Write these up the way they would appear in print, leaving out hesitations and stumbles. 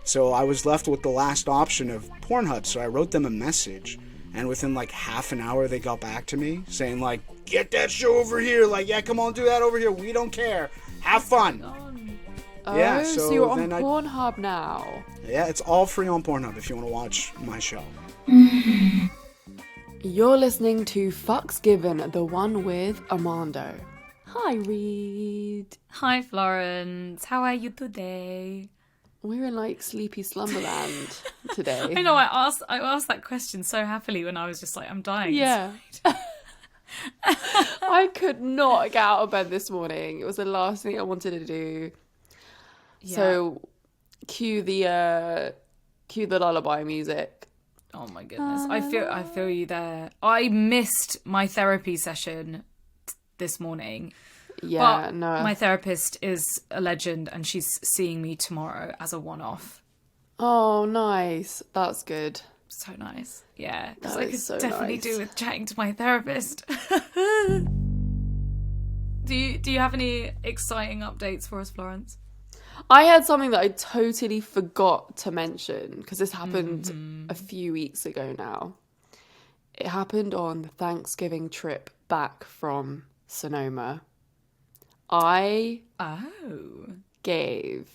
So I was left with the last option of Pornhub. So I wrote them a message, and within like half an hour, they got back to me saying like, "Get that show over here! Like, yeah, come on, do that over here. We don't care. Have fun." Oh, yeah. So you're on Pornhub now. Yeah, it's all free on Pornhub if you want to watch my show. You're listening to Fucks Given, the one with Armando. Hi, Reed. Hi, Florence. How are you today? We're in like sleepy slumberland today. I know. I asked that question so happily when I was just like, I'm dying. Yeah. I could not get out of bed this morning. It was the last thing I wanted to do. Yeah. So, cue the lullaby music. Oh my goodness. I feel you there. I missed my therapy session this morning. Yeah, but no. My therapist is a legend and she's seeing me tomorrow as a one-off. Oh, nice. That's good. So nice. Yeah. Because I could definitely do with chatting to my therapist. Do you have any exciting updates for us, Florence? I had something that I totally forgot to mention because this happened a few weeks ago now. It happened on the Thanksgiving trip back from Sonoma. I gave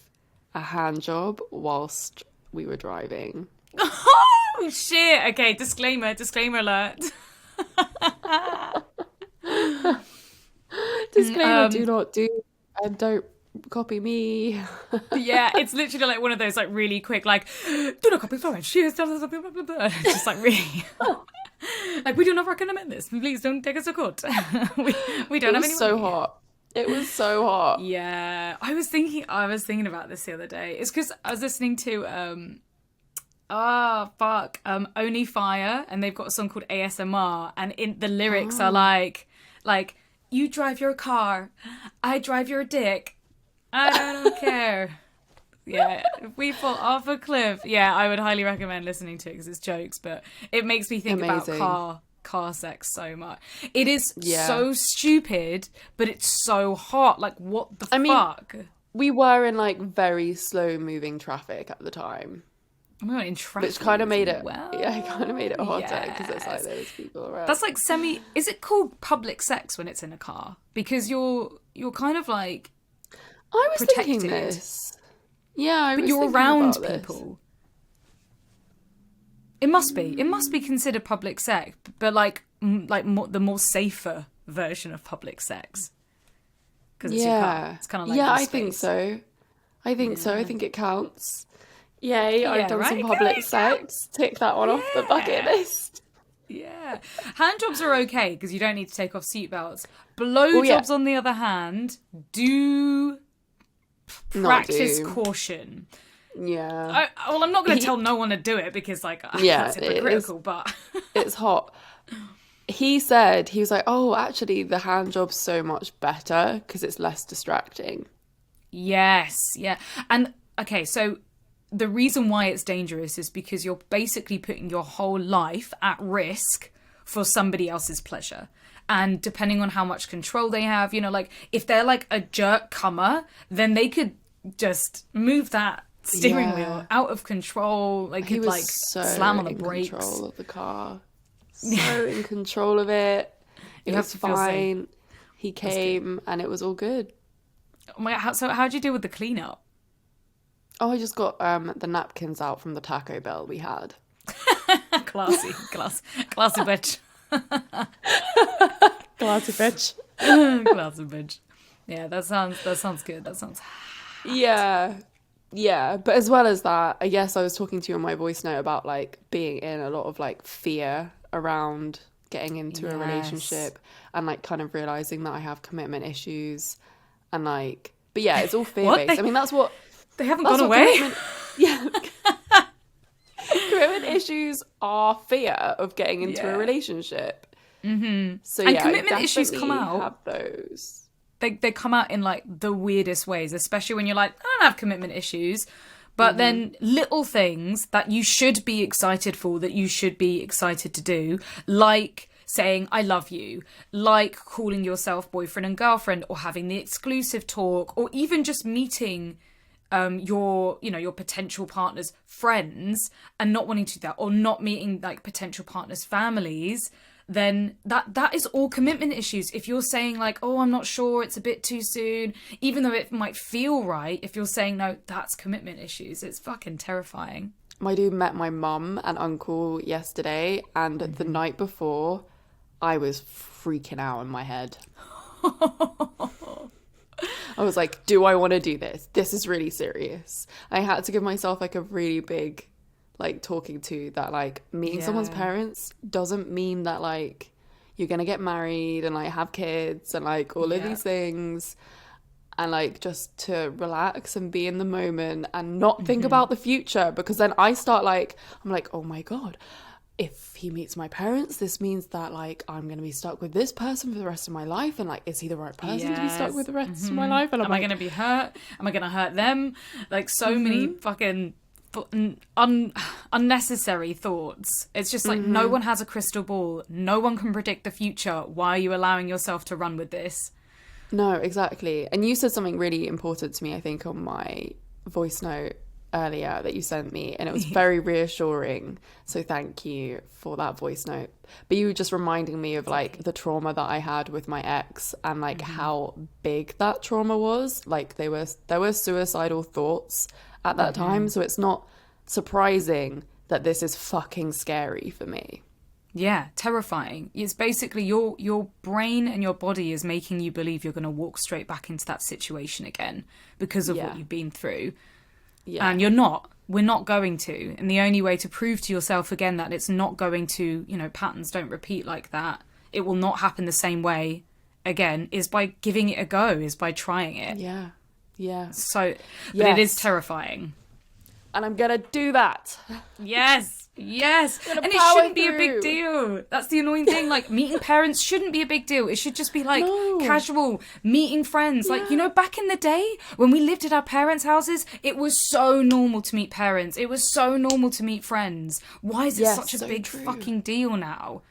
a hand job whilst we were driving. Oh shit! Okay, disclaimer alert. Disclaimer: do not do and don't copy me. Yeah, it's literally like one of those like really quick like, do not copy Florence. She is just like really. Like, we do not recommend this. Please don't take us to court. we don't have any. So hot. It was so hot. Yeah, I was thinking about this the other day. It's because I was listening to Only Fire, and they've got a song called ASMR, and in the lyrics are like you drive your car, I drive your dick, I don't care. Yeah, if we fall off a cliff, yeah, I would highly recommend listening to it because it's jokes, but it makes me think about car sex so much. It is so stupid, but it's so hot. Like, what the fuck? We were in like very slow moving traffic at the time. We weren't in traffic, which kind of made it. Well, yeah, it kind of made it hotter because it's like there's people around. That's like Is it called public sex when it's in a car? Because you're kind of like. I was protected. thinking this. Yeah, but you're around people. It must be considered public sex, but the more safer version of public sex. Because it's your car. It's kind of like I think so. I think it counts. Yay! I've done some public sex. Tick that one off the bucket list. Yeah, handjobs are okay because you don't need to take off seatbelts. Blowjobs, on the other hand, do practice caution. Yeah. I'm not going to tell no one to do it because, like, that's hypocritical, but it's hot. He was like, oh, actually, the hand job's so much better because it's less distracting. Yes, yeah. And, okay, so the reason why it's dangerous is because you're basically putting your whole life at risk for somebody else's pleasure. And depending on how much control they have, like, if they're, like, a jerk comer, then they could just move that steering wheel out of control. Like, he could like slam on the brakes. Control of the car, so in control of it. It was fine. He came and it was all good. Oh my God! So how'd you deal with the cleanup? Oh, I just got the napkins out from the Taco Bell we had. Classy bitch. Classy bitch. Classy bitch. Yeah, that sounds good. That sounds. Yeah, but as well as that, I guess I was talking to you on my voice note about like being in a lot of like fear around getting into a relationship and like kind of realizing that I have commitment issues and like, but yeah, it's all fear based. I mean, that's what they haven't gone away. Commitment issues are fear of getting into a relationship. Mm-hmm. So and commitment issues come out. Have those. They come out in like the weirdest ways, especially when you're like, I don't have commitment issues. But then little things that you should be excited for, that you should be excited to do, like saying I love you, like calling yourself boyfriend and girlfriend, or having the exclusive talk, or even just meeting your potential partner's friends and not wanting to do that, or not meeting like potential partner's families, then that is all commitment issues. If you're saying like, oh, I'm not sure, it's a bit too soon, even though it might feel right, if you're saying no, that's commitment issues. It's fucking terrifying. My dude met my mum and uncle yesterday, and the night before, I was freaking out in my head. I was like, do I want to do this? This is really serious. I had to give myself like a really big like talking to, that like meeting someone's parents doesn't mean that like you're gonna get married and like have kids and like all of these things, and like just to relax and be in the moment and not think about the future, because then I start like, I'm like, oh my god, if he meets my parents, this means that like I'm gonna be stuck with this person for the rest of my life, and like, is he the right person to be stuck with the rest of my life? And am I gonna be hurt? Am I gonna hurt them? Like so many fucking unnecessary thoughts. It's just like no one has a crystal ball, no one can predict the future. Why are you allowing yourself to run with this? No, exactly. And you said something really important to me, I think, on my voice note earlier that you sent me, and it was very reassuring, so thank you for that voice note. But you were just reminding me of like the trauma that I had with my ex, and like how big that trauma was. Like there were suicidal thoughts at that time, so it's not surprising that this is fucking scary for me. Yeah, terrifying. It's basically your brain and your body is making you believe you're going to walk straight back into that situation again because of what you've been through. Yeah. And you're not. We're not going to. And the only way to prove to yourself again that it's not going to, patterns don't repeat like that, it will not happen the same way again, is by giving it a go, is by trying it. Yeah. Yeah. So, but it is terrifying. And I'm gonna do that. Yes. And it shouldn't be a big deal. That's the annoying thing. Like, meeting parents shouldn't be a big deal. It should just be like casual meeting friends. Like, back in the day when we lived at our parents' houses, it was so normal to meet parents. It was so normal to meet friends. Why is it such a big fucking deal now?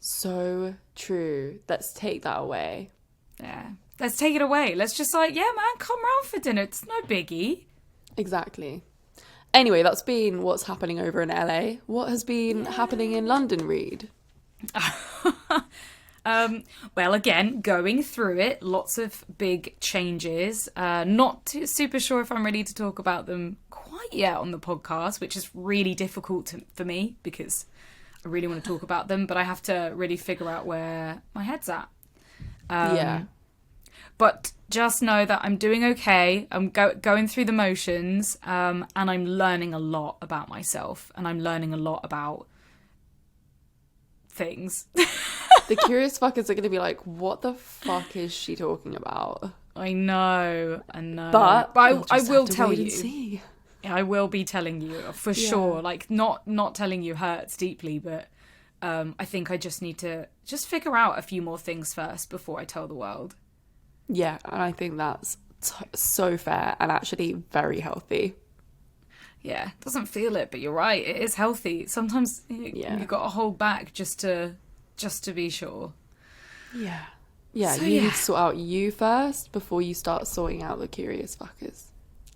So true. Let's take that away. Yeah. Let's take it away. Let's just like, yeah, man, come round for dinner. It's no biggie. Exactly. Anyway, that's been what's happening over in LA. What has been happening in London, Reed? Well, again, going through it, lots of big changes. Not super sure if I'm ready to talk about them quite yet on the podcast, which is really difficult for me because I really want to talk about them, but I have to really figure out where my head's at. But just know that I'm doing okay. I'm going through the motions, and I'm learning a lot about myself, and I'm learning a lot about things. The curious fuckers are going to be like, what the fuck is she talking about? I know. But I will tell you. See. I will be telling you for sure. Like, not telling you hurts deeply, but I think I just need to just figure out a few more things first before I tell the world. Yeah, and I think that's so fair and actually very healthy. Yeah, doesn't feel it, but you're right. It is healthy. Sometimes you've got to hold back just to be sure. Yeah. Yeah, so, you need to sort out you first before you start sorting out the curious fuckers.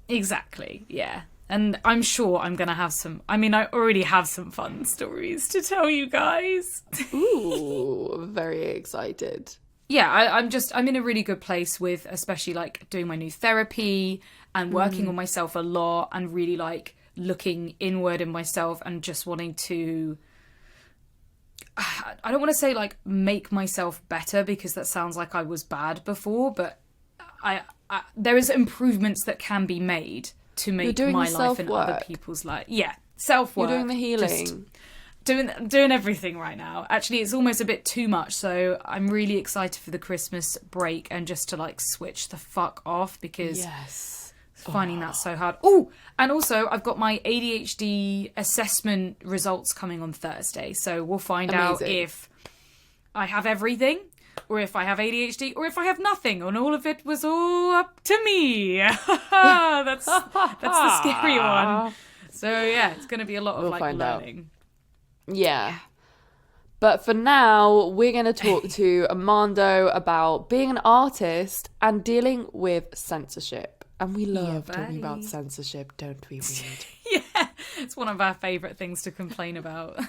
Exactly, yeah. And I'm sure I'm going to have some... I mean, I already have some fun stories to tell you guys. Ooh, very excited. Yeah, I'm in a really good place with especially like doing my new therapy and working on myself a lot and really like looking inward in myself and just wanting to, I don't want to say like make myself better because that sounds like I was bad before, but I there is improvements that can be made to make my life and other people's life. Yeah, self-work. You're doing the healing. Just doing everything right now. Actually, it's almost a bit too much, so I'm really excited for the Christmas break and just to like switch the fuck off because finding that so hard. Oh, and also I've got my ADHD assessment results coming on Thursday, so we'll find out if I have everything or if I have ADHD or if I have nothing and all of it was all up to me. That's the scary one. So yeah, it's going to be a lot of like learning. Yeah. But for now, we're going to talk to Armando about being an artist and dealing with censorship. And we love Yeah, talking about buddy. censorship, don't we, Reed? Yeah, it's one of our favourite things to complain about.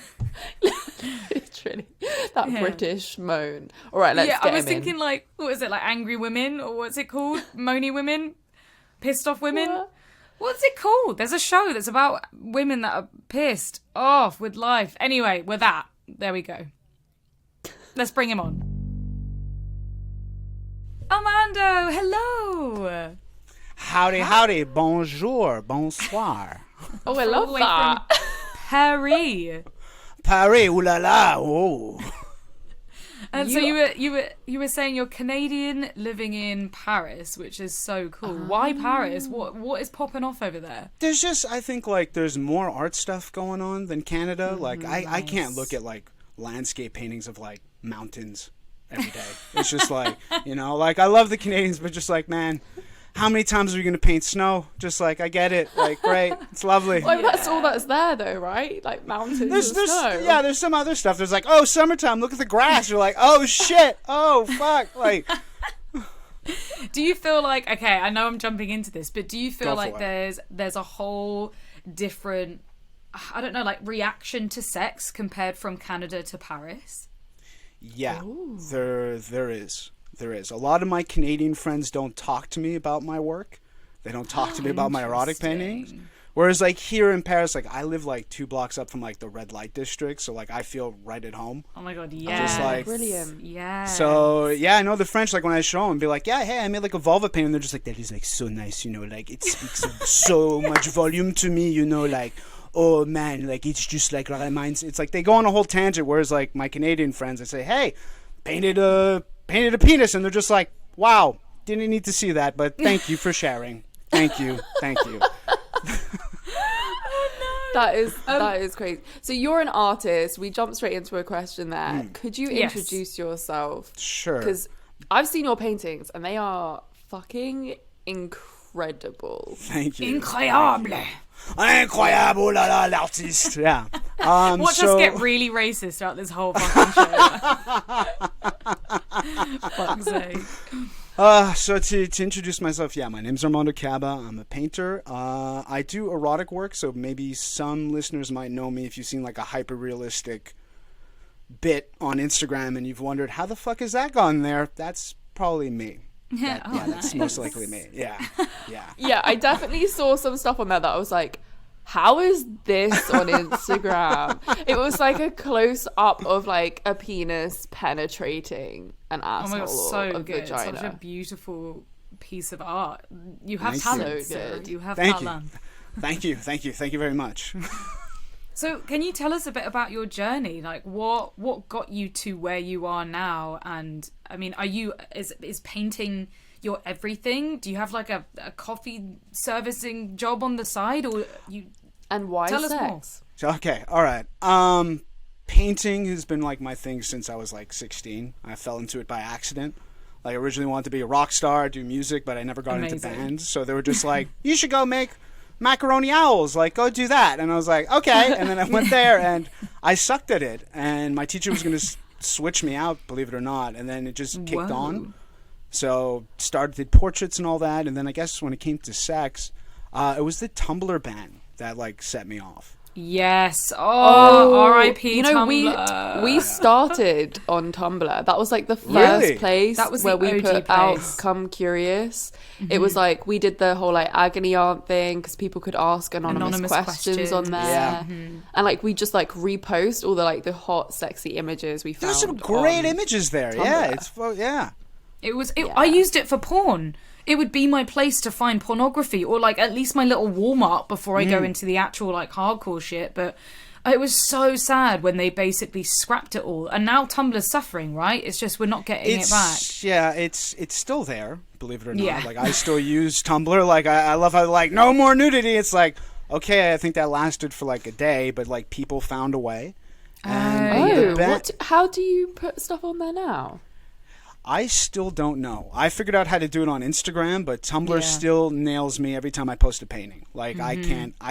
Literally. That Yeah. British moan. All right, let's Yeah, get I was him in. thinking like, what is it, like angry women? Or what's it called? Moany women? Pissed off women? What? What's it called? There's a show that's about women that are pissed off with life. Anyway, we're that. There we go. Let's bring him on. Armando, hello. Howdy, bonjour, bonsoir. Oh, I All love the way that. from Paris. Paris, ooh la la, oh. And so you were saying you're Canadian living in Paris, which is so cool. Why Paris? What is popping off over there? There's just, I think, like, there's more art stuff going on than Canada. Like, I can't look at, like, landscape paintings of, like, mountains every day. It's just like, you know, like, I love the Canadians, but just like, man, how many times are we going to paint snow? Just like, I get it. Like, great. It's lovely. Well, that's all that's there, though, right? Like mountains and snow. Yeah, there's some other stuff. There's like, oh, summertime, look at the grass. You're like, oh, shit. Oh, fuck. Like, Do you feel like, okay, I know I'm jumping into this, but do you feel Go like for it. there's a whole different, I don't know, like reaction to sex compared from Canada to Paris? yeah, there is. There is. A lot of my Canadian friends don't talk to me about my work. They don't talk to me about my erotic paintings. Interesting. Whereas, like, here in Paris, like, I live, like, 2 blocks up from, like, the red light district. So, like, I feel right at home. Oh my god, yeah. just like- Brilliant. Yeah. So, yeah, I know the French, like, when I show them, be like, yeah, hey, I made, like, a vulva painting. And they're just like, that is, like, so nice, you know, like, it speaks of so much volume to me, you know, like, oh, man, like, it's just, like, reminds, it's like, they go on a whole tangent, whereas, like, my Canadian friends, I say, hey, painted a penis, and they're just like, wow, didn't need to see that, but thank you for sharing. Thank you. That is crazy. So you're an artist. We jumped straight into a question there. Could you Yes. introduce yourself? Sure. Because I've seen your paintings and they are fucking incredible. Thank you. Incroyable. Incroyable, la la, l'artiste. Yeah. Watch us get really racist throughout this whole fucking show. Fuck's sake. So to introduce myself, yeah, my name's Armando Cabba. I'm a painter. I do erotic work, so maybe some listeners might know me if you've seen like a hyper-realistic bit on Instagram and you've wondered, how the fuck is that gone there? That's probably me. Yeah, That's most likely me. Yeah. Yeah, I definitely saw some stuff on there that I was like, how is this on Instagram? It was like a close up of like a penis penetrating an Oh asshole my god, or so a good. vagina. Such a beautiful piece of art. You have Thank you. talent, So sir. good. You have Thank you. talent. Thank you very much. So, can you tell us a bit about your journey? Like, what got you to where you are now? And I mean, is painting your everything? Do you have like a coffee servicing job on the side, or you? And why Tell us sex? Okay, all right. Painting has been like my thing since I was like 16. I fell into it by accident. Like, I originally wanted to be a rock star, do music, but I never got into Amazing. bands. So they were just like, you should go make macaroni owls. Like, go do that. And I was like, okay. And then I went there and I sucked at it. And my teacher was going to switch me out, believe it or not. And then it just kicked Whoa. on. So did portraits and all that. And then I guess when it came to sex, it was the Tumblr ban that like set me off. Yes. Oh, R.I.P. You know, Tumblr. we started on Tumblr. That was like the first Really? place That was where the we OG put out place. Come Curious. It was like we did the whole like agony aunt thing because people could ask anonymous questions on there. Yeah. And like we just like repost all the hot sexy images we found. There's some great on images there. Tumblr. Yeah, It I used it for porn. It would be my place to find pornography, or like at least my little warm up before I go into the actual like hardcore shit. But it was so sad when they basically scrapped it all, and now Tumblr's suffering. Right? It's just we're not getting it back. Yeah, it's still there, believe it or not. Yeah. Like, I still use Tumblr. Like, I love how, like, no more nudity. It's like, okay, I think that lasted for like a day, but like people found a way. And Oh, the ban- how do you put stuff on there now? I still don't know. I figured out how to do it on Instagram, but Tumblr Yeah. still nails me every time I post a painting. Like, I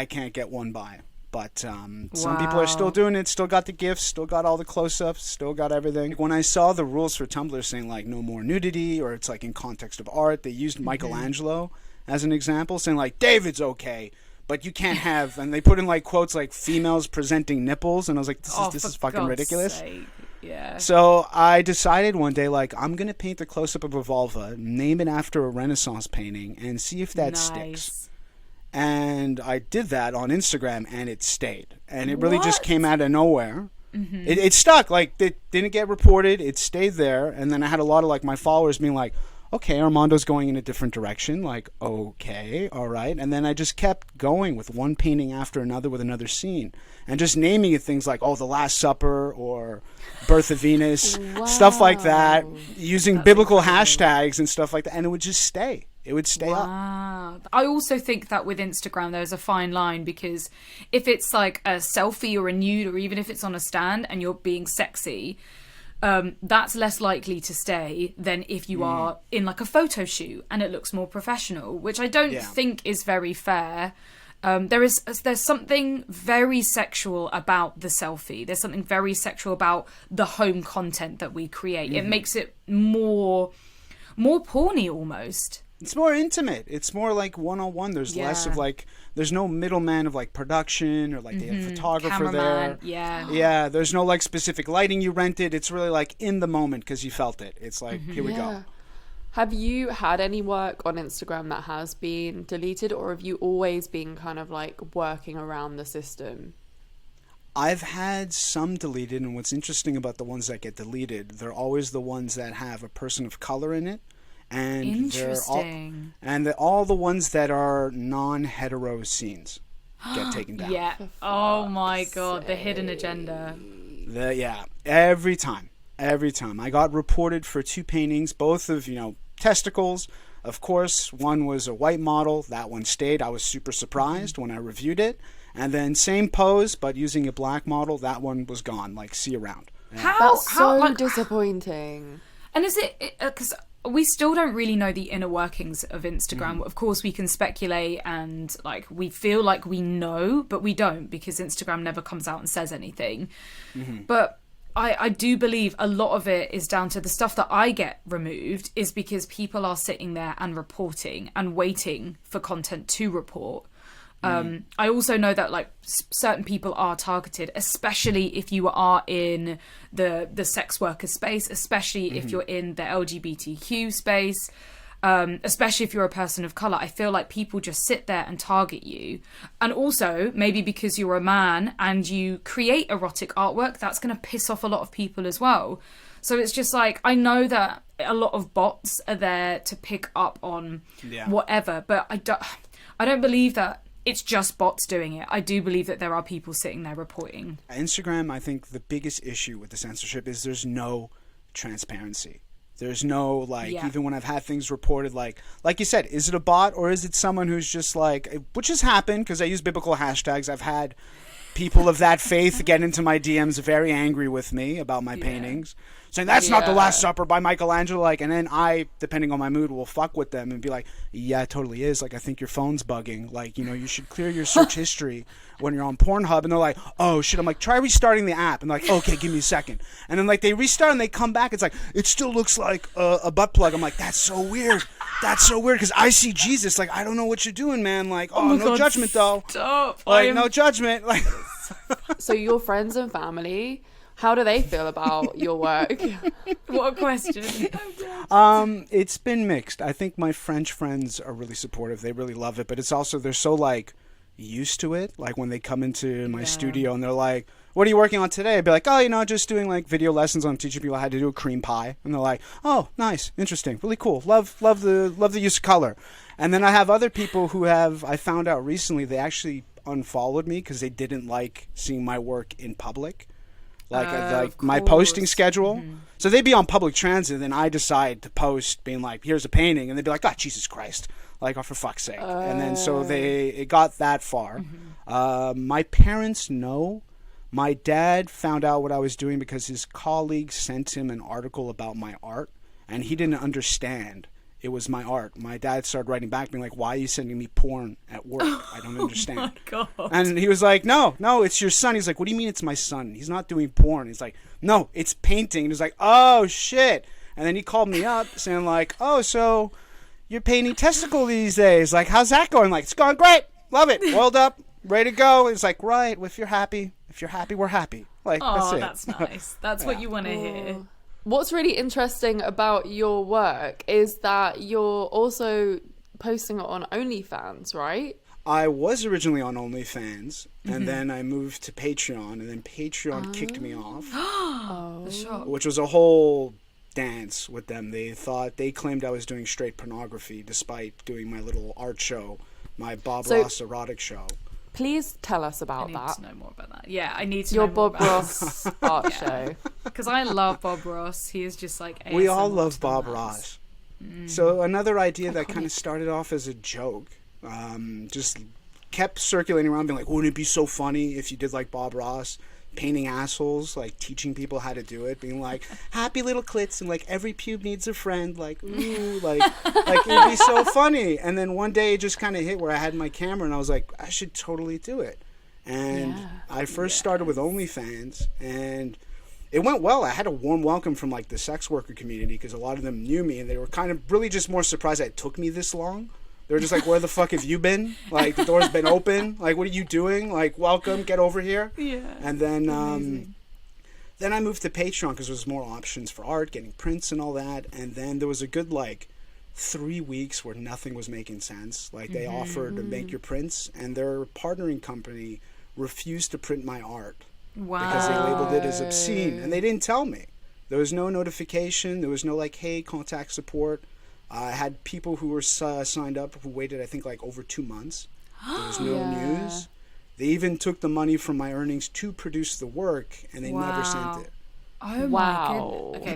can't get one by. But some people are still Wow. doing it, still got the gifs, still got all the close-ups, still got everything. When I saw the rules for Tumblr saying, like, no more nudity, or it's, like, in context of art, they used Michelangelo as an example, saying like, David's okay, but you can't have, and they put in like quotes like females presenting nipples, and I was like, this is fucking God's ridiculous. sake. Yeah. So I decided one day, like, I'm going to paint a close-up of a vulva, name it after a Renaissance painting, and see if that sticks. And I did that on Instagram, and it stayed. And it really just came out of nowhere. Mm-hmm. It stuck. Like, it didn't get reported. It stayed there. And then I had a lot of, like, my followers being like, okay, Armando's going in a different direction. Like, okay, all right. And then I just kept going with one painting after another with another scene. And just naming it things like, The Last Supper or Birth of Venus, stuff like that, using biblical hashtags and stuff like that. And it would just stay. It would stay up. I also think that with Instagram, there's a fine line, because if it's like a selfie or a nude, or even if it's on a stand and you're being sexy, that's less likely to stay than if you are in like a photo shoot and it looks more professional, which I don't think is very fair. There's something very sexual about the selfie. There's something very sexual about the home content that we create. It makes it more porny almost. It's more intimate. It's more like one-on-one. There's less of like, there's no middleman of like production or like the photographer cameraman, there. Yeah, there's no like specific lighting you rented. It's really like in the moment because you felt it. It's like, here we go. Have you had any work on Instagram that has been deleted, or have you always been kind of like working around the system? I've had some deleted, and what's interesting about the ones that get deleted, they're always the ones that have a person of color in it. And interesting. All the ones that are non-hetero scenes get taken down. Yeah. Oh my God, the hidden agenda. Every time. I got reported for 2 paintings, both of, testicles. Of course, one was a white model. That one stayed. I was super surprised when I reviewed it. And then same pose, but using a black model. That one was gone. Like, see you around. Yeah. That's so disappointing. And is it... Because we still don't really know the inner workings of Instagram. Of course, we can speculate and like we feel like we know, but we don't, because Instagram never comes out and says anything. But I do believe a lot of it is down to the stuff that I get removed is because people are sitting there and reporting and waiting for content to report. I also know that like certain people are targeted, especially if you are in the sex worker space, especially if you're in the LGBTQ space, especially if you're a person of color. I feel like people just sit there and target you. And also maybe because you're a man and you create erotic artwork, that's going to piss off a lot of people as well. So it's just like, I know that a lot of bots are there to pick up on whatever, but I don't believe that it's just bots doing it. I do believe that there are people sitting there reporting. Instagram, I think the biggest issue with the censorship is there's no transparency. There's no, even when I've had things reported, like you said, is it a bot or is it someone who's just like, which has happened because I use biblical hashtags. I've had people of that faith get into my DMs very angry with me about my paintings, saying that's not The Last Supper by Michelangelo, and then I, depending on my mood, will fuck with them and be like, yeah, it totally is, I think your phone's bugging, you should clear your search history when you're on Pornhub. And they're like, oh shit. I'm like, try restarting the app. And like, okay, give me a second. And then they restart and they come back, it's like, it still looks like a butt plug. I'm like, that's so weird, because I see Jesus, I don't know what you're doing, man, no God, judgment though, stop. No judgment. So your friends and family, how do they feel about your work? What a question. It's been mixed. I think my French friends are really supportive. They really love it, but it's also, they're so used to it. When they come into my studio and they're like, what are you working on today? I'd be like, just doing video lessons on teaching people how to do a cream pie. And they're like, oh, nice, interesting, really cool. Love the use of color. And then I have other people who I found out recently, they actually unfollowed me because they didn't like seeing my work in public. My posting schedule. So they'd be on public transit and I decide to post being like, here's a painting, and they'd be like, oh, Jesus Christ, oh, for fuck's sake. And then so it got that far. My parents know. My dad found out what I was doing because his colleague sent him an article about my art and he didn't understand it was my art. My dad started writing back being like, why are you sending me porn at work? I don't understand. Oh my God. And he was like, no, it's your son. He's like, what do you mean it's my son? He's not doing porn. He's like, no, it's painting. And he's like, oh shit. And then he called me up saying like, oh, so you're painting testicle these days. Like, how's that going? Like, it's going great. Love it. Oiled up, ready to go. It's like, right, if you're happy, we're happy. Like, Oh, that's it. that's nice. That's what you want to hear. What's really interesting about your work is that you're also posting it on OnlyFans, right? I was originally on OnlyFans, and then I moved to Patreon, and then Patreon kicked me off, The shock. which was a whole dance with them. They claimed I was doing straight pornography despite doing my little art show, my Bob Ross erotic show. Please tell us I about need that. to know more about that. Yeah, I need to Your know more Bob about Ross art show. Because I love Bob Ross. He is just like We all ASMR love to the Bob max. Ross. So another idea that kind of started off as a joke, just kept circulating around, being like, wouldn't it be so funny if you did like Bob Ross, painting assholes, like teaching people how to do it, being like, happy little clits, and like every pube needs a friend, like, ooh, like it'd be so funny. And then one day it just kind of hit where I had my camera and I was like, I should totally do it. And I first started with OnlyFans, and it went well. I had a warm welcome from like the sex worker community because a lot of them knew me, and they were kind of really just more surprised that it took me this long. They were just like, where the fuck have you been? Like, the door's been open. Like, what are you doing? Like, welcome, get over here. Yeah. And then I moved to Patreon because there was more options for art, getting prints and all that. And then there was a good like 3 weeks where nothing was making sense. Like, they offered to make your prints, and their partnering company refused to print my art. Wow. Because they labeled it as obscene, and they didn't tell me. There was no notification. There was no like, hey, contact support. I had people who were signed up who waited, I think, like over 2 months. There was no news. They even took the money from my earnings to produce the work, and they never sent it. Oh Wow. my goodness. Okay,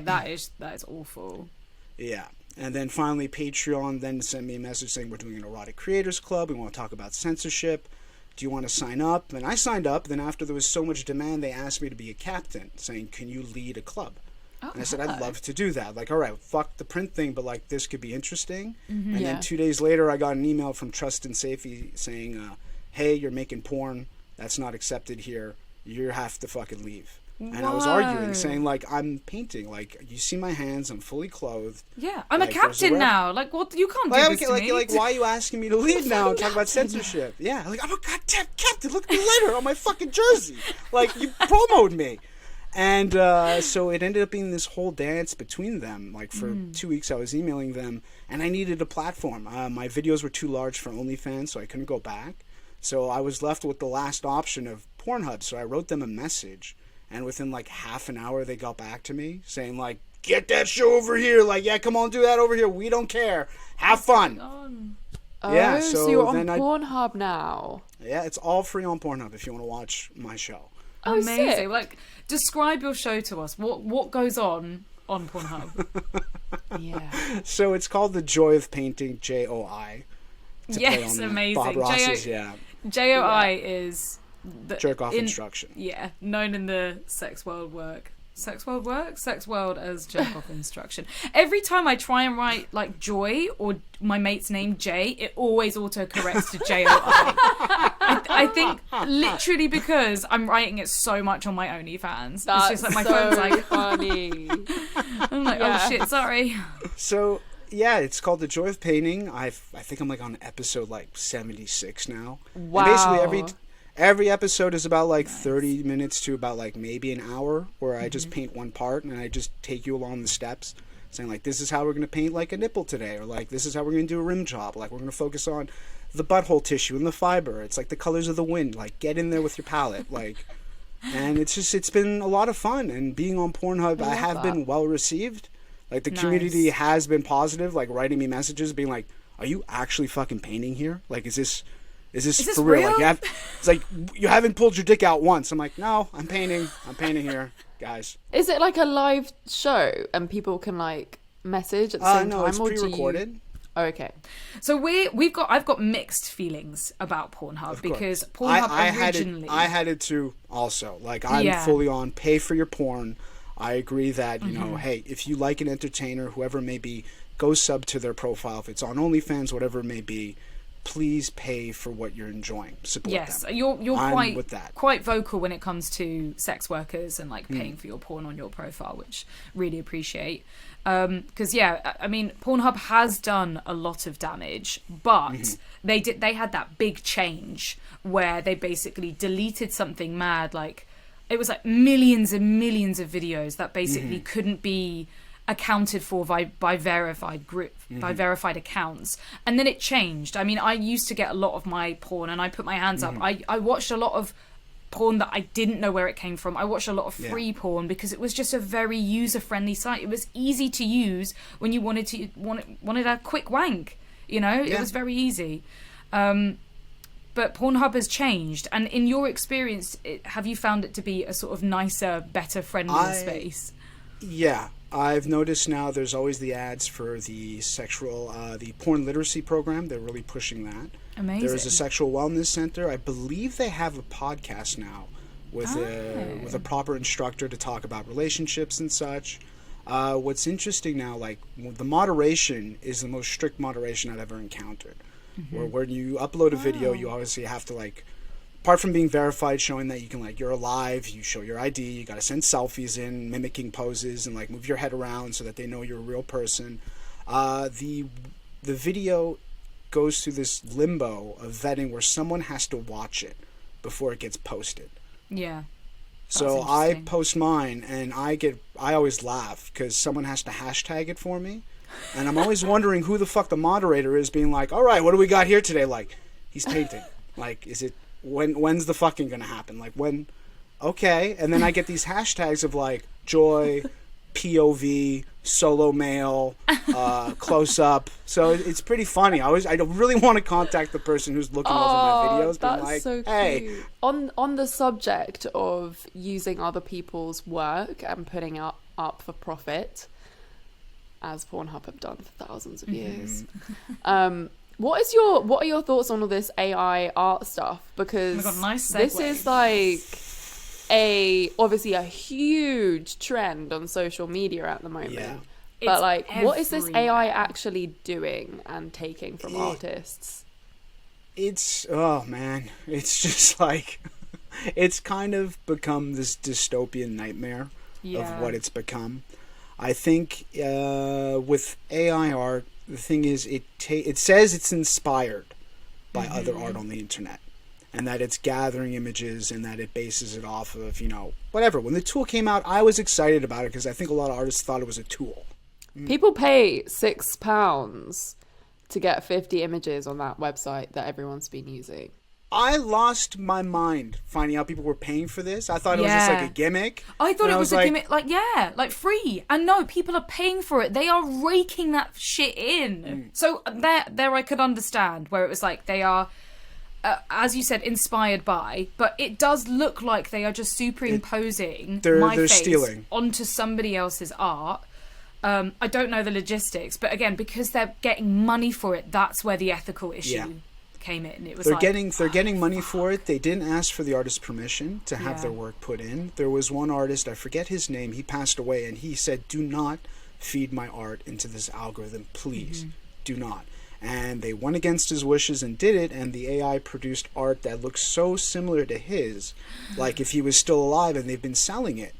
that is awful. Yeah. And then finally, Patreon then sent me a message saying, we're doing an erotic creators club. We want to talk about censorship. Do you want to sign up? And I signed up. Then after there was so much demand, they asked me to be a captain, saying, can you lead a club? And I said, I'd love to do that. Like, all right, fuck the print thing, but like, this could be interesting. And then 2 days later, I got an email from Trust and Safety saying, hey, you're making porn. That's not accepted here. You have to fucking leave. And I was arguing, saying, like, I'm painting. Like, you see my hands. I'm fully clothed. Yeah, I'm Like, a there's a captain ref- now. Like, what? You can't do Like, this to like, me. like, why are you asking me to leave now and talk about censorship? Yeah, like, I'm a goddamn captain. Look at me later on my fucking jersey. Like, you promoted me. And so it ended up being this whole dance between them. Like, for 2 weeks, I was emailing them, and I needed a platform. My videos were too large for OnlyFans, so I couldn't go back. So I was left with the last option of Pornhub. So I wrote them a message, and within like half an hour, they got back to me saying, like, get that show over here. Like, yeah, come on, do that over here. We don't care. Have fun. Yeah, So you're on then Pornhub now. Yeah, it's all free on Pornhub if you want to watch my show. Oh, Amazing. sick. Like, describe your show to us. What goes on Pornhub? Yeah. So it's called The Joy of Painting, JOI. Yes, amazing. Bob Ross's, yeah. JOI is the, Jerk off instruction. Yeah, known in the sex world as jerk off instruction. Every time I try and write like Joy or my mate's name Jay, it always autocorrects to JOI. I think literally because I'm writing it so much on my OnlyFans. That's it's just like my so phone's like funny. I'm like, oh shit, sorry. So yeah, it's called The Joy of Painting. I think I'm like on episode like 76 now. Wow. And basically every episode is about like 30 minutes to about like maybe an hour, where I just paint one part and I just take you along the steps, saying like, this is how we're going to paint like a nipple today, or like, this is how we're going to do a rim job, like we're going to focus on the butthole tissue and the fiber. It's like the colors of the wind, like get in there with your palette, like. And it's been a lot of fun, and being on Pornhub, I have been well received. Like, the community has been positive, like writing me messages being like, are you actually fucking painting here? Like, is this for real? Like, it's like, you haven't pulled your dick out once. I'm like, no, I'm painting here, guys. Is it like a live show and people can like message at the same time? No, it's or pre-recorded. Oh, okay. So I've got mixed feelings about Pornhub because Pornhub originally I had it too also. Like, I'm fully on pay for your porn. I agree that, you know, hey, if you like an entertainer, whoever it may be, go sub to their profile. If it's on OnlyFans, whatever it may be, please pay for what you're enjoying. Support Yes, them. you're I'm with that. quite vocal when it comes to sex workers and like paying for your porn on your profile, which really appreciate. Because I mean, Pornhub has done a lot of damage, but they had that big change where they basically deleted something mad, like it was like millions and millions of videos that basically couldn't be accounted for by verified by verified accounts, and then it changed. I mean, I used to get a lot of my porn, and I put my hands up. I watched a lot of porn that I didn't know where it came from. I watched a lot of free porn because it was just a very user-friendly site. It was easy to use when you wanted a quick wank. You know, it was very easy. But Pornhub has changed, and in your experience, have you found it to be a sort of nicer, better, friendlier space? Yeah, I've noticed now there's always the ads for the the porn literacy program. They're really pushing that. Amazing. There is a sexual wellness center. I believe they have a podcast now with a proper instructor to talk about relationships and such. What's interesting now, like the moderation is the most strict moderation I've ever encountered. Where when you upload a video, you obviously have to like, apart from being verified, showing that you can like you're alive, you show your ID, you got to send selfies in, mimicking poses, and like move your head around so that they know you're a real person. The video goes through this limbo of vetting where someone has to watch it before it gets posted. Yeah. So I post mine, and I always laugh because someone has to hashtag it for me. And I'm always wondering who the fuck the moderator is, being like, all right, what do we got here today? Like, he's painting. Like, is it, when's the fucking gonna happen? Like, when, okay. And then I get these hashtags of like, joy, POV, solo male, close up. So it's pretty funny. I really want to contact the person who's looking over my videos. That's like, so cute. Hey. On the subject of using other people's work and putting up for profit, as Pornhub have done for thousands of years. What are your thoughts on all this AI art stuff? Because nice this segue. is like obviously a huge trend on social media at the moment. Yeah. But It's like, what is this everywhere. AI actually doing and taking from artists? It's, oh man, it's just like, it's kind of become this dystopian nightmare of what it's become. I think with AI art, the thing is, it says it's inspired by other art on the internet, and that it's gathering images and that it bases it off of, whatever. When the tool came out, I was excited about it because I think a lot of artists thought it was a tool. People pay £6 to get 50 images on that website that everyone's been using. I lost my mind finding out people were paying for this. I thought it was just like a gimmick. I thought And it was a like, gimmick, like free. And no, people are paying for it. They are raking that shit in. So there I could understand where it was like they are, as you said, inspired by, but it does look like they are just superimposing my they're face stealing onto somebody else's art. I don't know the logistics, but again, because they're getting money for it, that's where the ethical issue came in. It was they're getting money for it. They didn't ask for the artist's permission to have their work put in. There was one artist, I forget his name, he passed away, and he said, do not feed my art into this algorithm, please. Do not. And they went against his wishes and did it, and the AI produced art that looks so similar to his, like if he was still alive, and they've been selling it.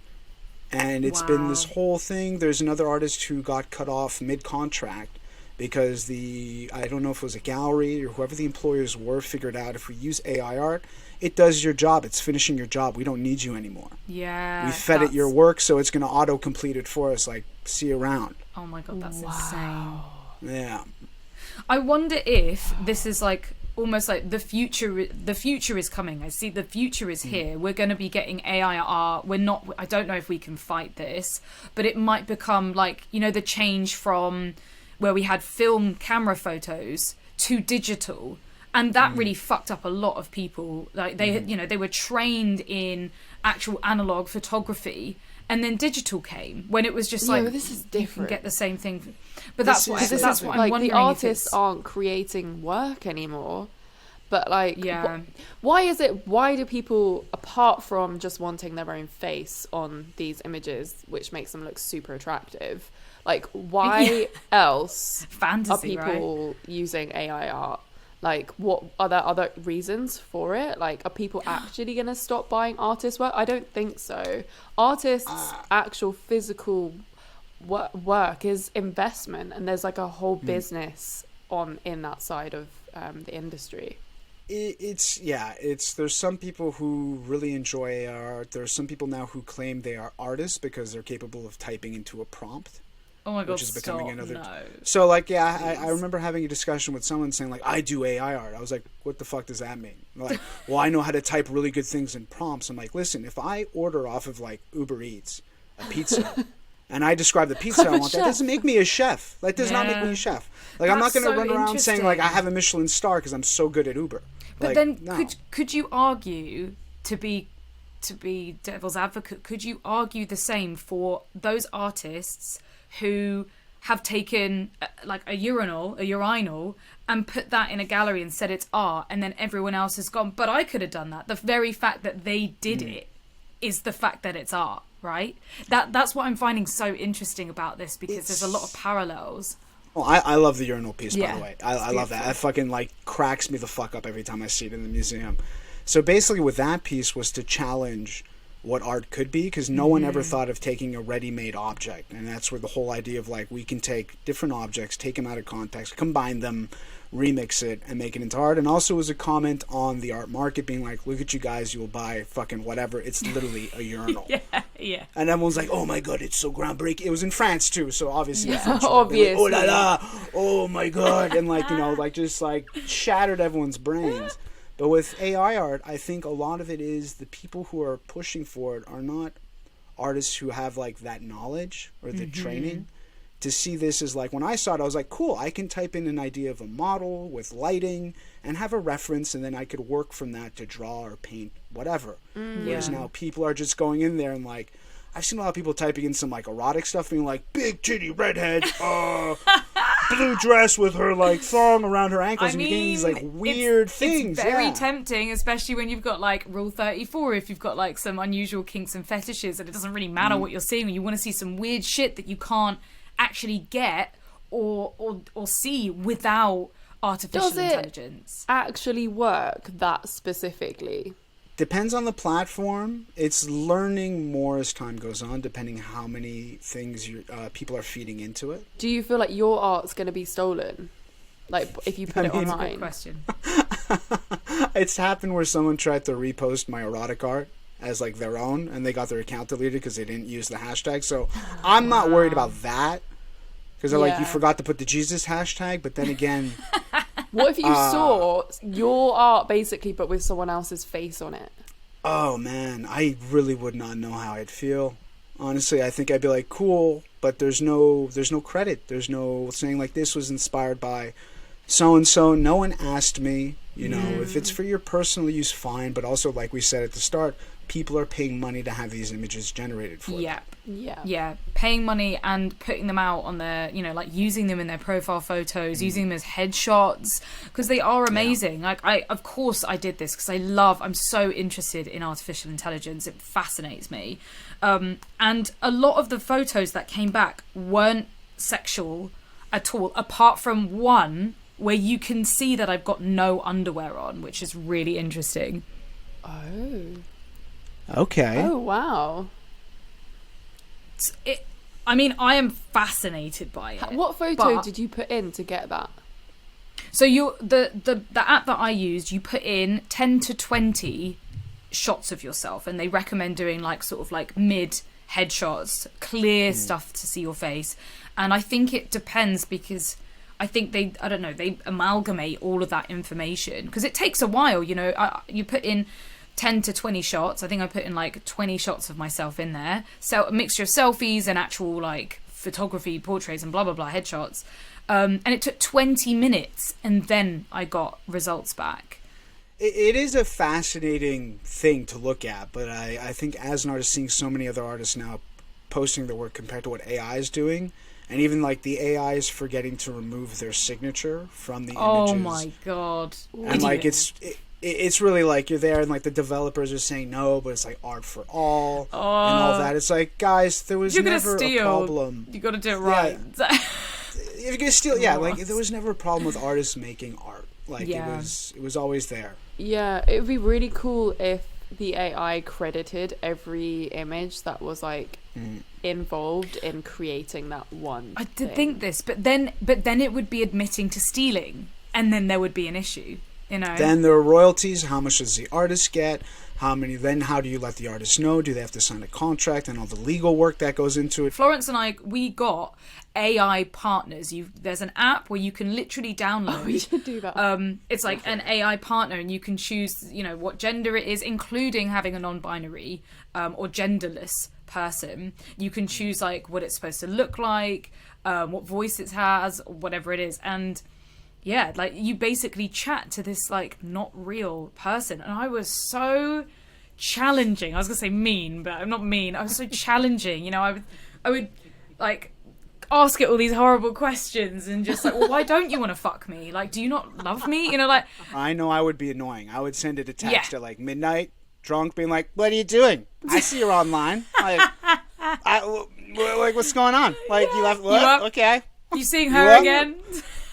And it's been this whole thing. There's another artist who got cut off mid-contract because I don't know if it was a gallery or whoever the employers were, figured out if we use AI art, it does your job. It's finishing your job. We don't need you anymore. Yeah. We fed it your work, so it's going to auto-complete it for us, like, see you around. Oh my God, that's insane. Yeah. I wonder if this is like almost like the future is coming. I see the future is here. We're going to be getting AI art. I don't know if we can fight this, but it might become like, the change from where we had film camera photos to digital, and that really fucked up a lot of people. Like they were trained in actual analog photography, and then digital came when it was just like, this is different. You can get the same thing. But that's what I'm like, wondering. The artists aren't creating work anymore. But like, yeah. Why do people, apart from just wanting their own face on these images, which makes them look super attractive, like why else Fantasy, are people using AI art? Like, what are there other reasons for it? Like, are people actually going to stop buying artist work? I don't think so. Artists' actual physical work is investment, and there's like a whole business in that side of the industry. It's there's some people who really enjoy art. There's some people now who claim they are artists because they're capable of typing into a prompt. Oh my god, which is becoming another. No. So like, I remember having a discussion with someone saying like, I do AI art. I was like, what the fuck does that mean? Like, well, I know how to type really good things in prompts. I'm like, listen, if I order off of like Uber Eats a pizza and I describe the pizza I want, that doesn't make me a chef. That does not make me a chef. Like, I'm not going to run around saying like I have a Michelin star because I'm so good at Uber. But like, then no. could you argue to be devil's advocate? Could you argue the same for those artists who have taken like a urinal and put that in a gallery and said it's art, and then everyone else has gone, but I could have done that. The very fact that they did it is the fact that it's art, right? That's what I'm finding so interesting about this, because there's a lot of parallels. Well, I love the urinal piece, by the way. I love that. That fucking like cracks me the fuck up every time I see it in the museum. So basically with that piece was to challenge what art could be, because no one ever thought of taking a ready-made object, and that's where the whole idea of like we can take different objects, take them out of context, combine them, remix it, and make it into art. And also was a comment on the art market being like, look at you guys, you'll buy fucking whatever, it's literally a urinal. yeah And everyone's like, oh my god, it's so groundbreaking. It was in France too, so obviously obviously, like, oh la la, oh my god, and like, you know, like just like shattered everyone's brains. But with AI art, I think a lot of it is the people who are pushing for it are not artists who have like that knowledge or the training to see this as like, when I saw it, I was like, cool, I can type in an idea of a model with lighting and have a reference, and then I could work from that to draw or paint whatever. Whereas now people are just going in there and like, I've seen a lot of people typing in some like erotic stuff, being like, big titty redhead, blue dress with her like thong around her ankles, and getting these like weird things. It's very tempting, especially when you've got like Rule 34, if you've got like some unusual kinks and fetishes, and it doesn't really matter what you're seeing, you want to see some weird shit that you can't actually get or see without artificial intelligence. Actually work that specifically? Depends on the platform. It's learning more as time goes on, depending how many things people are feeding into it. Do you feel like your art's going to be stolen? Like, if you put it online? Good question. It's happened where someone tried to repost my erotic art as like their own, and they got their account deleted because they didn't use the hashtag. So I'm not worried about that, because they're like, you forgot to put the Jesus hashtag. But then again... What if you saw your art basically but with someone else's face on it? Oh man, I really would not know how I'd feel. Honestly, I think I'd be like, cool, but there's no credit. There's no saying like this was inspired by so and so. No one asked me. You know, if it's for your personal use, fine. But also, like we said at the start, people are paying money to have these images generated for them. Yeah, paying money and putting them out on their, you know, like using them in their profile photos, using them as headshots, because they are amazing. Like, of course I did this because I'm so interested in artificial intelligence. It fascinates me. And a lot of the photos that came back weren't sexual at all, apart from one where you can see that I've got no underwear on, which is really interesting. Oh. Okay. Oh, wow. I mean, I am fascinated by it. What photo did you put in to get that? So the app that I used, you put in 10 to 20 shots of yourself, and they recommend doing like sort of like mid headshots, clear stuff to see your face. And I think it depends, because I think they amalgamate all of that information, because it takes a while, you know. You put in 10 to 20 shots. I think I put in like 20 shots of myself in there. So a mixture of selfies and actual like photography, portraits and blah, blah, blah, headshots. And it took 20 minutes, and then I got results back. It is a fascinating thing to look at, but I think as an artist, seeing so many other artists now posting their work compared to what AI is doing, and even like the AI is forgetting to remove their signature from the images. Oh my god. And like it's really like you're there, and like the developers are saying no, but it's like art for all and all that. It's like, guys, there was never a problem. You gotta do it right. If you're gonna steal, like there was never a problem with artists making art. Like Yeah. it was always there. Yeah, it would be really cool if the AI credited every image that was like involved in creating that one I did thing. think this, but then it would be admitting to stealing, and then there would be an issue, you know. Then there are royalties. How much does the artist get? How do you let the artist know? Do they have to sign a contract and all the legal work that goes into it? Florence and I, we got AI partners. There's an app where you can literally download. We should do that. It's like an AI partner, and you can choose, you know, what gender it is, including having a non-binary or genderless person. You can choose like what it's supposed to look like, what voice it has, whatever it is, and yeah, like you basically chat to this like not real person. And I was so challenging. I was gonna say mean, but I'm not mean. I was so challenging. You know, I would like ask it all these horrible questions and just like, well, why don't you want to fuck me? Like, do you not love me? You know, like I know I would be annoying. I would send it a text Yeah. at like midnight, drunk, being like, "What are you doing? I see you're online. Like, like what's going on? Like you left? What? up? Okay." you seeing You her up? again?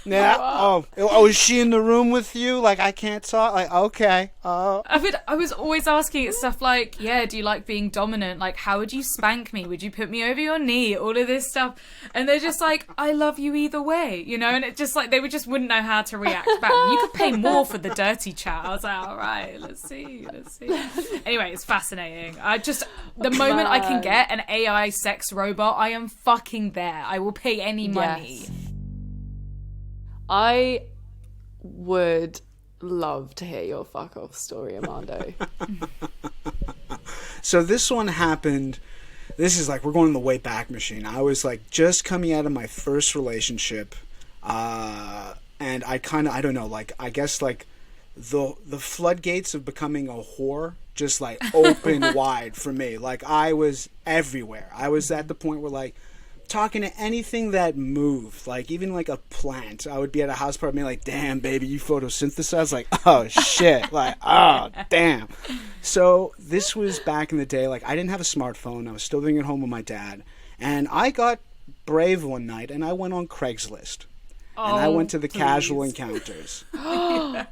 Yeah. Oh, is she in the room with you? Like, I can't talk. Like, okay. I was always asking it stuff like, yeah, do you like being dominant? Like, how would you spank me? Would you put me over your knee? All of this stuff. And they're just like, I love you either way, you know? And it just like, wouldn't know how to react back. You could pay more for the dirty chat. I was like, all right, let's see. Anyway, it's fascinating. The moment I can get an AI sex robot, I am fucking there. I will pay any money. Yes. I would love to hear your fuck off story, Armando. So this one happened. This is like we're going in the way back machine. I was like just coming out of my first relationship, and I don't know, like I guess like the floodgates of becoming a whore just like opened wide for me. Like I was everywhere. I was at the point where like talking to anything that moved, like even like a plant. I would be at a house party being like, damn baby, you photosynthesize, like, oh shit, like, oh damn. So this was back in the day. Like I didn't have a smartphone. I was still living at home with my dad, and I got brave one night and I went on Craigslist and I went to the casual encounters. I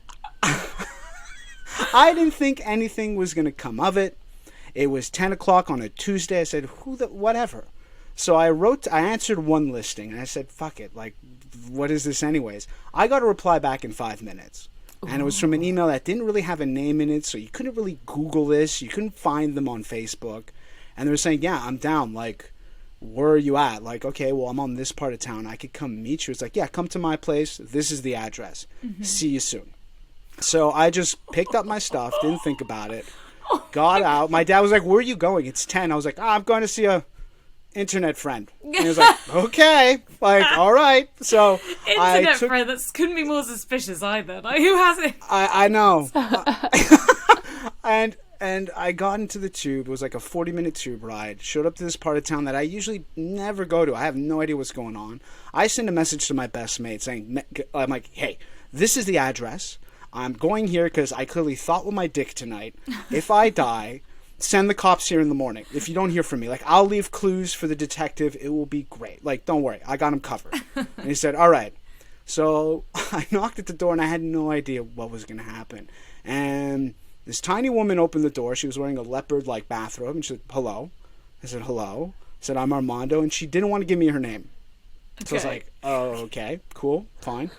didn't think anything was gonna come of it. It was 10 o'clock on a Tuesday. I said, whatever. So I answered one listing, and I said, fuck it, like, what is this anyways? I got a reply back in 5 minutes, and it was from an email that didn't really have a name in it, so you couldn't really Google this, you couldn't find them on Facebook, and they were saying, yeah, I'm down, like, where are you at? Like, okay, well, I'm on this part of town, I could come meet you. It's like, yeah, come to my place, this is the address, see you soon. So I just picked up my stuff, didn't think about it, got out. My dad was like, where are you going? It's 10. I was like, I'm going to see a internet friend. And he was like, okay, like, all right. So Internet friend, that couldn't be more suspicious either. Like, who has it? I know. And I got into the tube. It was like a 40-minute tube ride. Showed up to this part of town that I usually never go to. I have no idea what's going on. I sent a message to my best mate saying, I'm like, hey, this is the address. I'm going here because I clearly thought with my dick tonight. If I die, send the cops here in the morning. If you don't hear from me, like, I'll leave clues for the detective. It will be great. Like, don't worry. I got him covered. And he said, all right. So I knocked at the door, and I had no idea what was going to happen. And this tiny woman opened the door. She was wearing a leopard-like bathrobe, and she said, hello. I said, hello. I said, I'm Armando, and she didn't want to give me her name. So I was like, oh, okay, cool, fine.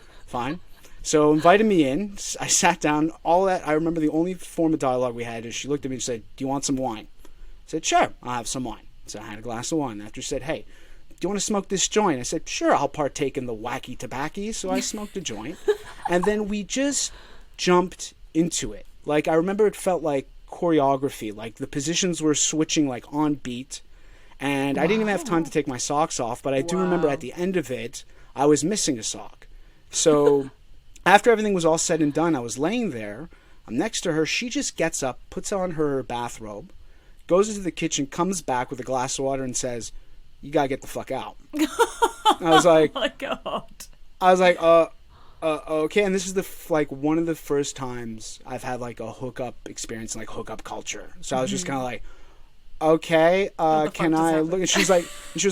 So invited me in. I sat down. All that I remember. The only form of dialogue we had is she looked at me and said, "Do you want some wine?" I said, "Sure, I'll have some wine." So I had a glass of wine. After she said, "Hey, do you want to smoke this joint?" I said, "Sure, I'll partake in the wacky tobacco." So I smoked a joint, and then we just jumped into it. Like I remember, it felt like choreography. Like the positions were switching like on beat, and I didn't even have time to take my socks off. But I do remember at the end of it, I was missing a sock. So after everything was all said and done, I was laying there. I'm next to her. She just gets up, puts on her bathrobe, goes into the kitchen, comes back with a glass of water and says, "You gotta get the fuck out." I was like, Oh my god. I was like, okay. And this is one of the first times I've had like a hookup experience, like hookup culture. So I was just kind of like, okay, can I look? And she was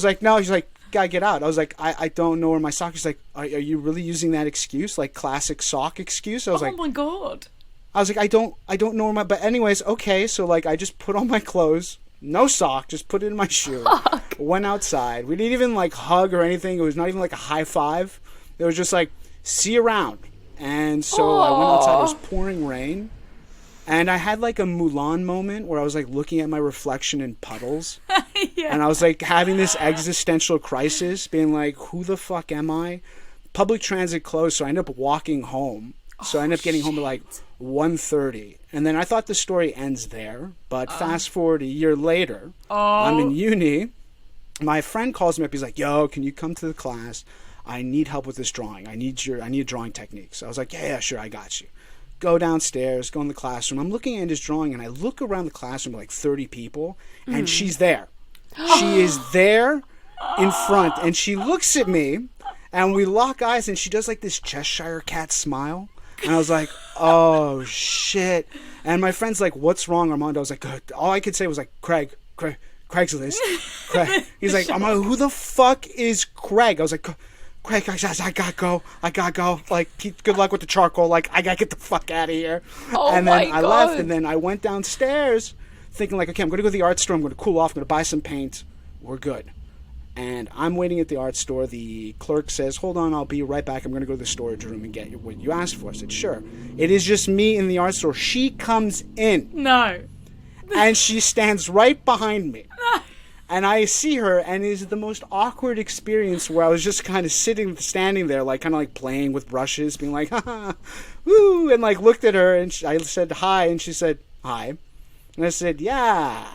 like, no. She's like, gotta get out. I was like, I don't know where my sock is. Like, are you really using that excuse? Like, classic sock excuse? I was like, oh my God. I was like, I don't know where my, but anyways, okay. So like, I just put on my clothes, no sock, just put it in my shoe, went outside. We didn't even like hug or anything. It was not even like a high five. It was just like, see you around. And so I went outside. It was pouring rain. And I had like a Mulan moment where I was like looking at my reflection in puddles. Yeah. And I was like having this existential crisis, being like, who the fuck am I? Public transit closed, so I ended up walking home. So I ended up getting home at like 1:30. And then I thought the story ends there. But fast forward a year later, I'm in uni. My friend calls me up. He's like, yo, can you come to the class? I need help with this drawing. I need drawing techniques. I was like, yeah, sure, I got you. Go downstairs, go in the classroom. I'm looking at his drawing, and I look around the classroom like 30 people, and she's there. She is there in front, and she looks at me, and we lock eyes, and she does like this Cheshire cat smile. And I was like, oh, shit. And my friend's like, what's wrong, Armando? I was like, all I could say was like, Craigslist. Craig. He's like, Armando, who the fuck is Craig? I was like, Craig, I gotta go. Like, good luck with the charcoal. Like, I gotta get the fuck out of here. Oh, and then my I God. left, and then I went downstairs thinking like, okay, I'm gonna go to the art store. I'm gonna cool off. I'm gonna buy some paint. We're good. And I'm waiting at the art store. The clerk says, hold on, I'll be right back. I'm going to go to the storage room and get what you asked for. I said, sure. It is just me in the art store. She comes in. No. And she stands right behind me. And I see her, and it is the most awkward experience where I was just kind of standing there, like kind of like playing with brushes, being like, ha, woo, and like looked at her, and I said hi, and she said, hi. And I said, yeah.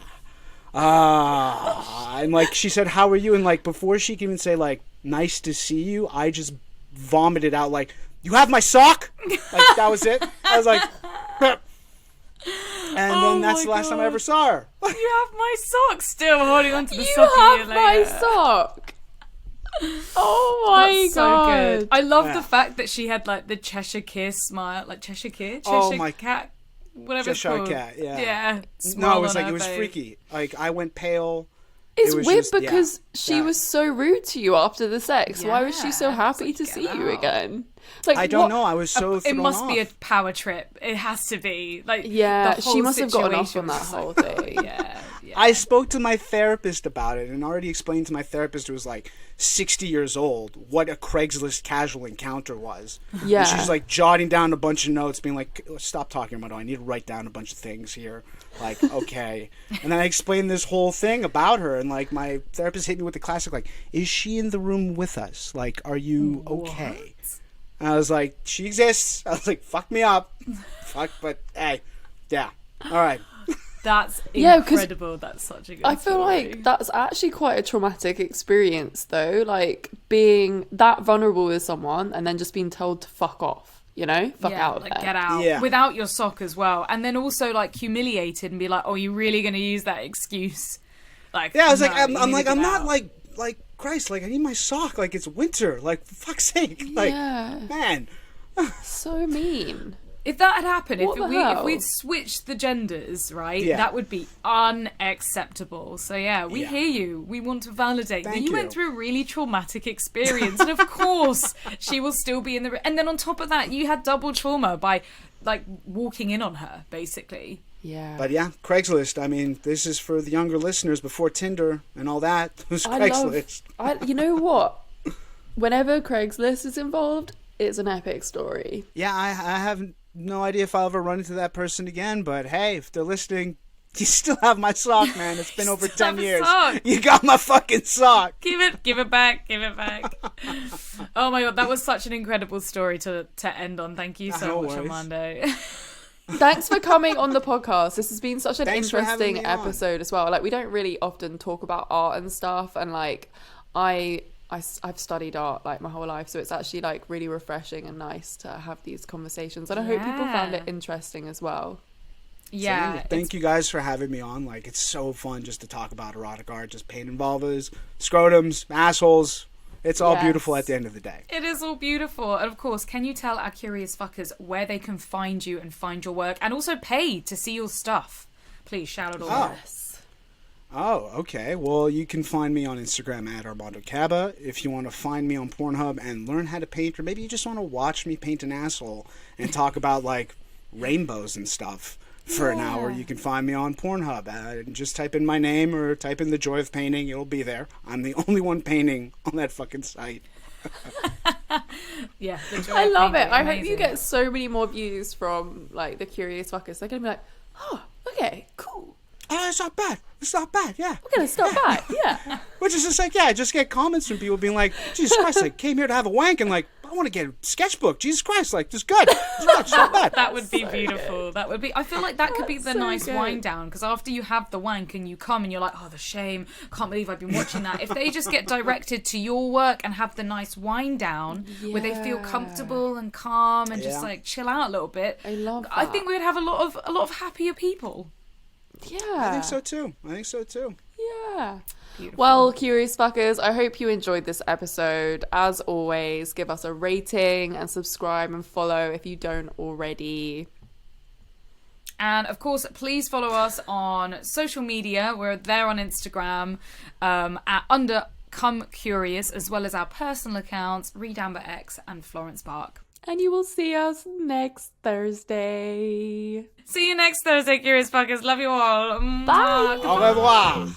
And like she said, how are you? And like before she can even say like nice to see you, I just vomited out like, you have my sock? Like that was it. I was like, and then that's the last time I ever saw her. You have my sock, still holding onto the You sock. have my sock. Oh my That's so God. good. I love the fact that she had like the Cheshire smile, like Cheshire cat, whatever it's Cheshire called. cat, yeah. Yeah. No, it was smile like, on it was her face. freaky. Like I went pale. It's It was weird just- because yeah, she that- was so rude to you after the sex. Why was she so Yeah, happy it's to like, see get you out. again? Like, I don't what- know. I was so It thrown must be a off. power trip. It has to be. Like Yeah, the she whole must have gotten off situation on that was whole like, thing. Yeah. I spoke to my therapist about it and already explained to my therapist who was like 60 years old what a Craigslist casual encounter was. Yeah. And she's like jotting down a bunch of notes, being like, stop talking, Armando. I need to write down a bunch of things here. Like, okay. And then I explained this whole thing about her, and like my therapist hit me with the classic, like, is she in the room with us? Like, are you okay? And I was like, she exists. I was like, fuck me up. Fuck, but hey, yeah. All right. That's Yeah, 'cause incredible. That's such a good I feel story. like that's actually quite a traumatic experience, though. Like being that vulnerable with someone and then just being told to fuck off, you know? Fuck out of like there. get out Yeah. without your sock as well, and then also like humiliated and be like, "Oh, you really gonna use that excuse?" Like, Yeah, I was no, like, you I'm need like, to I'm get not out. like Christ, like I need my sock, like it's winter, like for fuck's sake, like Yeah. man. So mean. If that had happened, What the if hell? we'd switched the genders, right, Yeah. that would be unacceptable. So yeah, we Yeah. hear you. We want to validate that Thank you went you. through a really traumatic experience, and of course she will still be in the. And then on top of that, you had double trauma by like walking in on her, basically. Yeah. But yeah, Craigslist. I mean, this is for the younger listeners before Tinder and all that. It was I Craigslist. you know what? Whenever Craigslist is involved, it's an epic story. Yeah, I have no idea if I'll ever run into that person again. But hey, if they're listening, you still have my sock, man. It's been over Still 10 have a years. sock. You got my fucking sock. Give it back. Oh my God, that was such an incredible story to end on. Thank you so No much, worries. Armando. Thanks for coming on the podcast. This has been such an Thanks for having interesting me on. episode as well. Like, we don't really often talk about art and stuff, and like I've studied art like my whole life, so it's actually like really refreshing and nice to have these conversations, and I hope people found it Yeah. interesting as well. Yeah, Thank you guys for having me on. Like, it's so fun just to talk about erotic art, just paint and vulvas, scrotums, assholes. It's all Yes. beautiful at the end of the day. it is all beautiful. And of course, can you tell our curious fuckers where they can find you and find your work, and also pay to see your stuff? Please shout it all out. Oh, okay. Well, you can find me on Instagram at Armando Cabba. If you want to find me on Pornhub and learn how to paint, or maybe you just want to watch me paint an asshole and talk about like rainbows and stuff for an hour, you can find me on Pornhub. Just type in my name or type in The Joy of Painting. It'll be there. I'm the only one painting on that fucking site. Yeah, the joy I of love painting, it. I hope you amazing. get so many more views from like the curious fuckers. They're gonna be like, oh, okay, cool. Oh, it's not bad. It's not bad, yeah. We're gonna stop by. Yeah. Which is just like, yeah, I just get comments from people being like, Jesus Christ, I came here to have a wank and like, I want to get a sketchbook. Jesus Christ, like, this is good. It's not bad. That would be So beautiful. That would be. I feel like that could be the so nice good. wind down, because after you have the wank and you come and you're like, oh, the shame. Can't believe I've been watching that. If they just get directed to your work and have the nice wind down where they feel comfortable and calm and just Yeah. like chill out a little bit, I love I that. think we would have a lot of happier people. Yeah. I think so too. Yeah. Beautiful. Well, curious fuckers, I hope you enjoyed this episode. As always, give us a rating and subscribe and follow if you don't already. And of course, please follow us on social media. We're there on Instagram at under Come Curious, as well as our personal accounts, Reed Amber X and Florence Bark. And you will see us next Thursday. See you next Thursday, Curious Fuckers. Love you all. Bye. Au revoir.